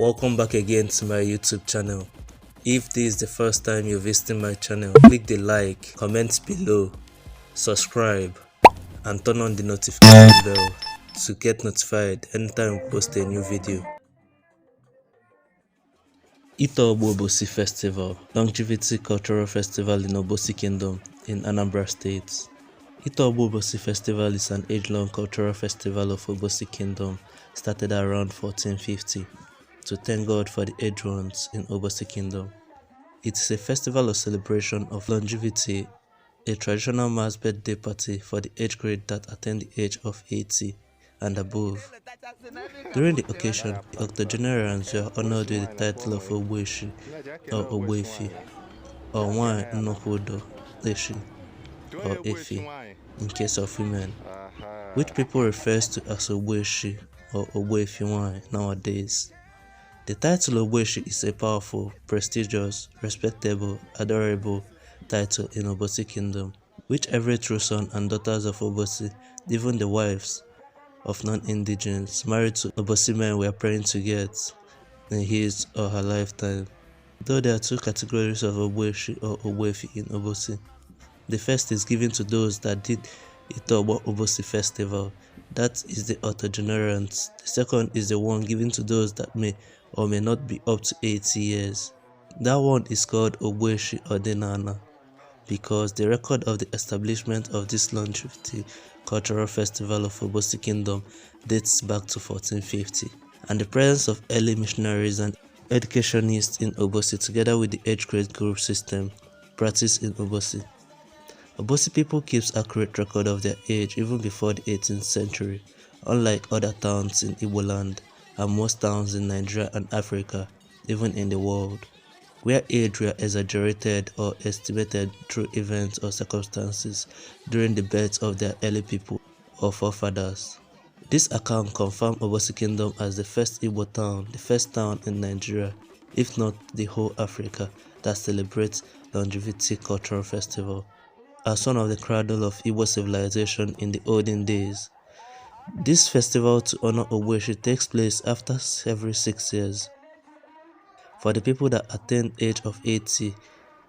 Welcome back again to my YouTube channel. If this is the first time you're visiting my channel, click the like, comment below, subscribe and turn on the notification bell to get notified anytime we post a new video. Ito Ogbo Obosi Festival, Longevity Cultural Festival in Obosi Kingdom in Anambra State. Ito Ogbo Obosi Festival is an age-long cultural festival of Obosi Kingdom started around 1450 to thank God for the aged ones in Obosi Kingdom. It is a festival of celebration of longevity, a traditional mass birthday party for the age grade that attain the age of 80 and above. During the occasion, the octogenarians were honored with the title of Ogbueshi or Ogbuefi, or Nwa Nnukwu Eshi or Efi in case of women, which people refers to as Ogbueshi or Ogbuefi Nwa nowadays. The title Ogbueshi is a powerful, prestigious, respectable, adorable title in Obosi Kingdom, which every true son and daughters of Obosi, even the wives of non-indigens married to Obosi men, were praying to get in his or her lifetime. Though there are two categories of Ogbueshi or Ogbuefi in Obosi. The first is given to those that did Ito Ogbo Obosi festival, that is the octogenarians. The second is the one given to those that may or may not be up to 80 years. That one is called Ogbueshi Ordinana, because the record of the establishment of this longevity cultural festival of Obosi Kingdom dates back to 1450, and the presence of early missionaries and educationists in Obosi together with the age grade group system practiced in Obosi. Obosi people keeps accurate record of their age even before the 18th century, unlike other towns in Igboland and most towns in Nigeria and Africa, even in the world, where age were exaggerated or estimated through events or circumstances during the birth of their early people or forefathers. This account confirms Obosi Kingdom as the first Igbo town, the first town in Nigeria, if not the whole Africa, that celebrates longevity cultural festival, as one of the cradle of Igbo civilization in the olden days. This festival to honor Ogbueshi takes place after every 6 years. For the people that attain age of 80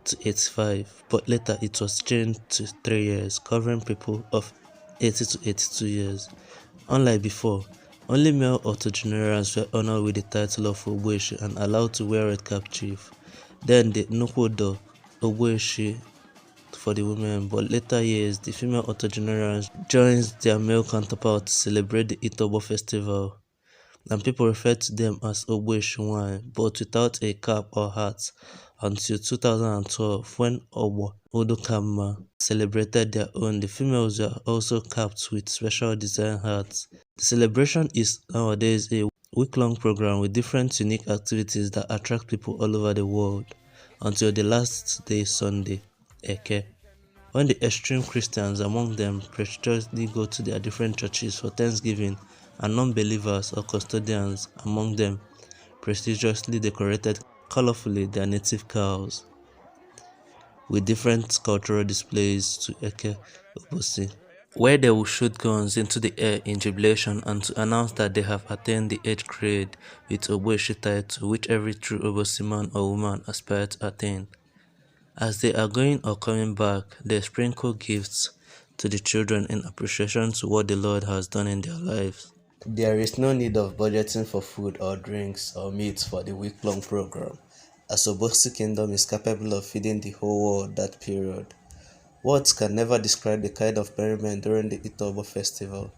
to 85, but later it was changed to 3 years, covering people of 80 to 82 years. Unlike before, only male octogenarians were honored with the title of Ogbueshi and allowed to wear red cap chief. Then the Nnukwu Ogbueshi for the women, but later years the female octogenarians joins their male counterparts to celebrate the Ito Ogbo festival, and people refer to them as Ogbueshi Nwa, but without a cap or hat, until 2012 when Ogbo Odukamma celebrated their own. The females were also capped with special design hats. The celebration is nowadays a week-long program with different unique activities that attract people all over the world until the last day Sunday, Eke, when the extreme Christians among them prestigiously go to their different churches for Thanksgiving, and non-believers or custodians among them prestigiously decorated colorfully their native cows with different cultural displays to Eke Obosi, where they will shoot guns into the air in jubilation and to announce that they have attained the age grade with Ogbueshi title, which every true Obosi man or woman aspires to attain. As they are going or coming back, they sprinkle gifts to the children in appreciation to what the Lord has done in their lives. There is no need of budgeting for food or drinks or meat for the week-long program, as Obosi Kingdom is capable of feeding the whole world that period. Words can never describe the kind of merriment during the Ito Ogbo festival.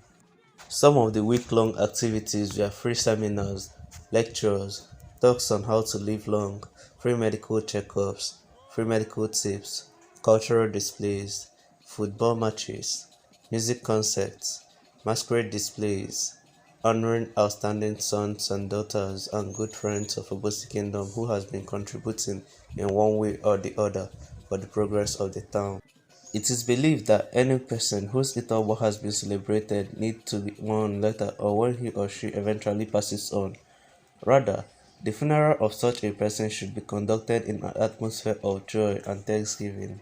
Some of the week-long activities were free seminars, lectures, talks on how to live long, free medical checkups, free medical tips, cultural displays, football matches, music concerts, masquerade displays, honoring outstanding sons and daughters and good friends of Obosi Kingdom who has been contributing in one way or the other for the progress of the town. It is believed that any person whose Ito Ogbo has been celebrated need to be mourned later or when he or she eventually passes on. Rather, the funeral of such a person should be conducted in an atmosphere of joy and thanksgiving.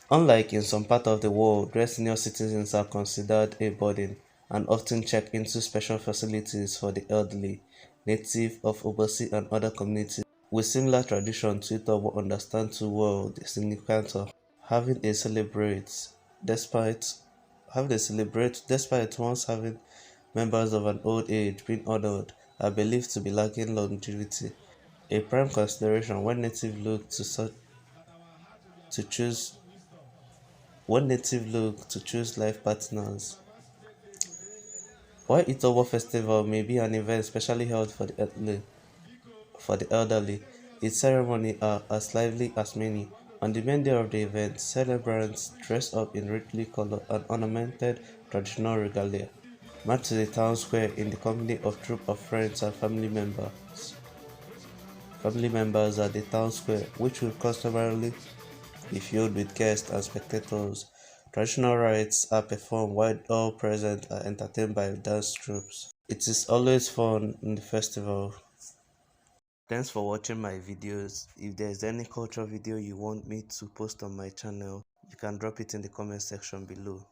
Unlike in some parts of the world where senior citizens are considered a burden and often check into special facilities for the elderly, native of Obosi and other communities with similar tradition to Ito Ogbo understand too well the significance of having a celebrate despite once having members of an old age being honored are believed to be lacking longevity, a prime consideration to choose when native look to choose life partners. While Itobo Festival may be an event specially held for the elderly, its ceremony are as lively as many. On the main day of the event, celebrants dress up in richly colored and ornamented traditional regalia, march to the town square in the company of troop of friends and family members. Family members at the town square, which will customarily be filled with guests and spectators. Traditional rites are performed while all present are entertained by dance troupes. It is always fun in the festival. Thanks for watching my videos. If there's any culture video you want me to post on my channel, you can drop it in the comment section below.